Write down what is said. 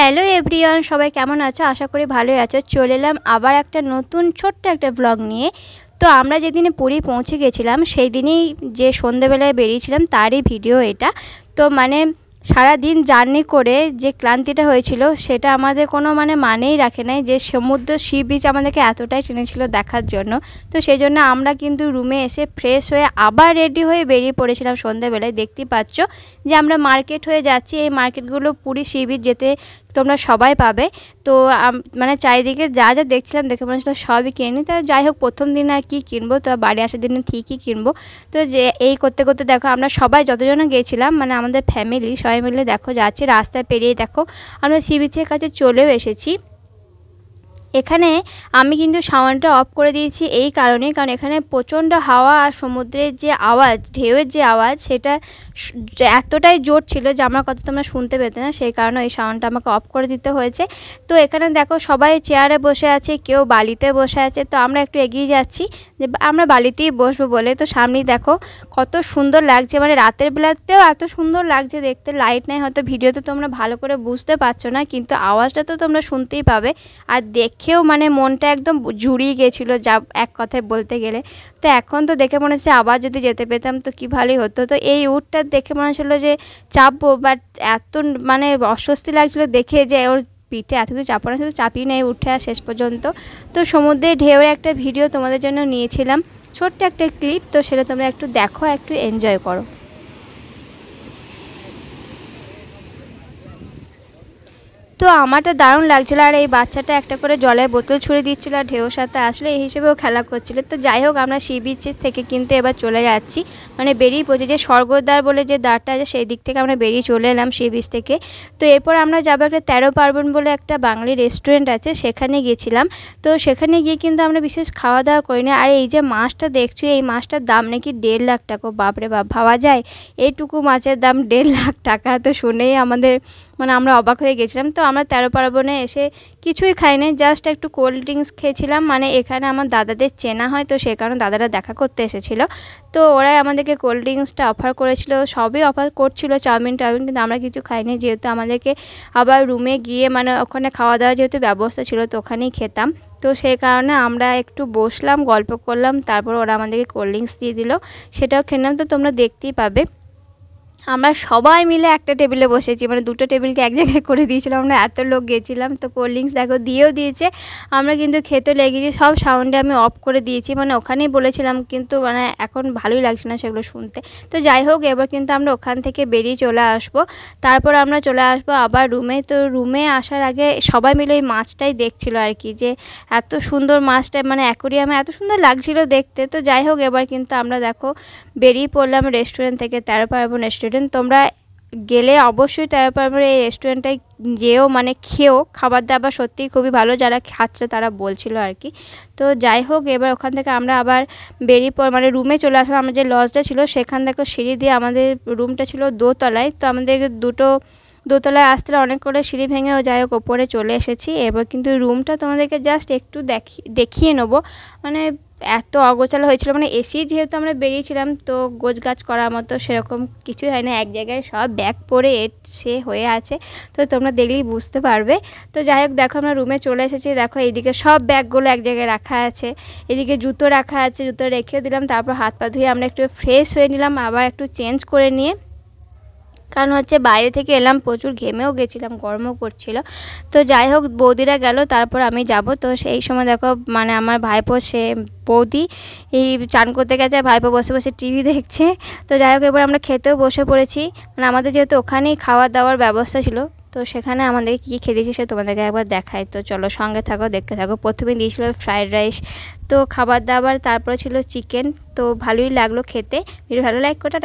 Hello everyone, সবাই কেমন আছো? আশা করি ভালোই আছো। চলে এলাম আবার একটা নতুন ছোট্ট একটা ব্লগ নিয়ে। তো আমরা যেদিনে পুরী পৌঁছে গেছিলাম সেই দিনই যে সন্ধ্যেবেলায় বেরিয়েছিলাম তারই ভিডিও এটা। তো সারা দিন জার্নি করে যে ক্লান্তিটা হয়েছিল সেটা আমাদের কোনো মানেই রাখে নাই, যে সমুদ্র সি বিচ আমাদেরকে এতটাই টেনেছিল দেখার জন্য। তো সেই জন্য আমরা কিন্তু রুমে এসে ফ্রেশ হয়ে আবার রেডি হয়ে বেরিয়ে পড়েছিলাম সন্ধ্যাবেলায়। দেখতেই পাচ্ছ যে আমরা মার্কেট হয়ে যাচ্ছি। এই মার্কেটগুলো পুরী সি বিচ যেতে তোমরা সবাই পাবে। তো চারিদিকে যা যা দেখছিলাম দেখে মনে হচ্ছিল সবই কিনি। তা যাই হোক, প্রথম দিন আর কি কিনবো, তো বাড়ি আসার দিনে ঠিকই কিনবো। তো যে এই করতে করতে দেখো আমরা সবাই যতজন গিয়েছিলাম আমাদের ফ্যামিলি সবাই মিলে দেখো যাচ্ছি, রাস্তায় পেরিয়ে দেখো আমরা সি বিচের কাছে চলেও এসেছি। এখানে আমি কিন্তু সাউন্ডটা অফ করে দিয়েছি এই কারণে, কারণ এখানে প্রচণ্ড হাওয়া আর সমুদ্রের যে আওয়াজ, ঢেউয়ের যে আওয়াজ, সেটা এতটাই জোর ছিল যে আমার কথা তোমরা শুনতে পেতে না। সেই কারণে এই সাউন্ডটা আমাকে অফ করে দিতে হয়েছে। তো এখানে দেখো সবাই চেয়ারে বসে আছে, কেউ বালিতে বসে আছে। তো আমরা একটু এগিয়ে যাচ্ছি যে আমরা বালিতেই বসবো বলে। তো সামনেই দেখো কত সুন্দর লাগছে, রাতের বেলাতেও এত সুন্দর লাগছে দেখতে। লাইট নাই, হয়তো ভিডিওতে তোমরা ভালো করে বুঝতে পারছো না, কিন্তু আওয়াজটা তো তোমরা শুনতেই পাবে। আর দেখেও মনটা একদম জুড়িয়ে গেছিলো যা এক কথায় বলতে গেলে। তো এখন তো দেখে মনে হচ্ছে আবার যদি যেতে পেতাম তো কী ভালোই হতো। তো এই উটটা দেখে মনে হচ্ছিলো যে চাপবো, বাট এত অস্বস্তি লাগছিলো দেখে যে ওর পিঠে এত কিছু চাপানো, শুধু চাপিয়ে নেই উঠে আর শেষ পর্যন্ত। তো সমুদ্রের ঢেউয়ের একটা ভিডিও তোমাদের জন্য নিয়েছিলাম, ছোট্ট একটা ক্লিপ। তো সেটা তোমরা একটু দেখো, একটু এনজয় করো। তো আমার তো দারুণ লাগছিলো। আর এই বাচ্চাটা একটা করে জলের বোতল ছুঁড়ে দিচ্ছিলো আর ঢেউর সাথে আসলে এই হিসেবেও খেলা করছিলো। তো যাই হোক, আমরা সি বিচের থেকে কিন্তু এবার চলে যাচ্ছি, বেরিয়ে পড়েছি। যে স্বর্গদ্বার বলে যে দ্বারটা আছে সেই দিক থেকে আমরা বেরিয়ে চলে এলাম সি বিচ থেকে। তো এরপর আমরা যাবো একটা 13 পার্বণ বলে একটা বাঙালি রেস্টুরেন্ট আছে, সেখানে গিয়েছিলাম। তো সেখানে গিয়ে কিন্তু আমরা বিশেষ খাওয়া দাওয়া করিনি। আর এই যে মাছটা দেখছি, এই মাছটার দাম নাকি 1.5 লাখ টাকা। বাপরে বাপ, ভাবা যায় এইটুকু মাছের দাম 1.5 লাখ টাকা? তো শুনেই আমাদের আমরা অবাক হয়ে গেছিলাম। তো আমরা 13 পার্বণে এসে কিছুই খাইনি, জাস্ট একটু কোল্ড ড্রিঙ্কস খেয়েছিলাম। এখানে আমার দাদাদের চেনা হয়, তো সেই কারণে দাদারা দেখা করতে এসেছিলো। তো ওরাই আমাদেরকে কোল্ড ড্রিঙ্কসটা অফার করেছিল, সবই অফার করছিল, চাউমিন, কিন্তু আমরা কিছু খাইনি, যেহেতু আমাদেরকে আবার রুমে গিয়ে ওখানে খাওয়া দাওয়া যেহেতু ব্যবস্থা ছিল তো ওখানেই খেতাম। তো সেই কারণে আমরা একটু বসলাম, গল্প করলাম, তারপর ওরা আমাদেরকে কোল্ড ড্রিঙ্কস দিয়ে দিল, সেটাও খেলাম। তো তোমরা দেখতেই পাবে আমরা সবাই মিলে একটা টেবিলে বসেছি, দুটো টেবিলকে এক জায়গায় করে দিয়েছিলাম, আমরা এত লোক গেছিলাম। তো কোল্ড ড্রিঙ্কস দেখো দিয়েও দিয়েছে, আমরা কিন্তু খেতে লেগেছি। সব সাউন্ডে আমি অফ করে দিয়েছি, ওখানেই বলেছিলাম, কিন্তু এখন ভালোই লাগছে না সেগুলো শুনতে। তো যাই হোক, এবার কিন্তু আমরা ওখান থেকে বেরিয়ে চলে আসবো। তারপর আমরা চলে আসবো আবার রুমে। তো রুমে আসার আগে সবাই মিলে ওই মাছটাই দেখছিল আর কি, যে এত সুন্দর মাছটা অ্যাকোরিয়ামে এত সুন্দর লাগছিল দেখতে। তো যাই হোক, এবার কিন্তু আমরা দেখো বেরিয়ে পড়লাম রেস্টুরেন্ট থেকে, 13 পার্বণ রেস্টুরেন্ট। তোমরা গেলে অবশ্যই 13 পার্বণ এই রেস্টুরেন্টটায় যেও, খেয়েও। খাবার দাবার সত্যিই খুবই ভালো, যারা খাচ্ছে তারা বলছিল আর কি। তো যাই হোক, এবার ওখান থেকে আমরা আবার বেরিয়ে রুমে চলে আসলাম। আমরা যে লজটা ছিল সেখান থেকে সিঁড়ি দিয়ে, আমাদের রুমটা ছিল দোতলায়, তো আমাদের দোতলায় আসতে অনেক করে সিঁড়ি ভেঙেও যাই হোক ওপরে চলে এসেছি। এবার কিন্তু রুমটা তোমাদেরকে জাস্ট একটু দেখিয়ে নেবো। এত অগোছালো হয়েছিল, এসি যেহেতু আমরা বেরিয়েছিলাম, তো গোছগাছ করার মতো সেরকম কিছুই হয় না, এক জায়গায় সব ব্যাগ পরে সে হয়ে আছে। তো তোমরা দেখলেই বুঝতে পারবে। তো যাই হোক, দেখো আমরা রুমে চলে এসেছি। দেখো এইদিকে সব ব্যাগগুলো এক জায়গায় রাখা আছে, এদিকে জুতো রাখা আছে, জুতো রেখে দিলাম। তারপর হাত পা ধুয়ে আমরা একটু ফ্রেশ হয়ে নিলাম, আবার একটু চেঞ্জ করে নিয়ে, কারণ বাইরে থেকে এলাম, প্রচুর ঘেমেও গেছিলাম, গরমও করছিল। তো যাই হোক, বৌদিরা গেল, তারপর আমি যাব। তো সেই সময় দেখো আমার ভাইপো, সে বৌদি এই চান করতে গেছে, ভাইপো বসে বসে টিভি দেখছে। তো যাই হোক, এবার আমরা খেতেও বসে পড়েছি। আমাদের যেহেতু ওখানেই খাওয়া দাওয়ার ব্যবস্থা ছিল, তো সেখানে আমাদেরকে কী খেয়েছি সে তোমাদেরকে একবার দেখাই। তো চলো সঙ্গে থাকো, দেখতে থাকো। প্রথমে দিয়েছিল ফ্রাইড রাইস, তো খাবার দাবার, তারপর ছিল চিকেন। তো ভালোই লাগলো খেতে। ভিডিও ভালো লাইক করে দাও।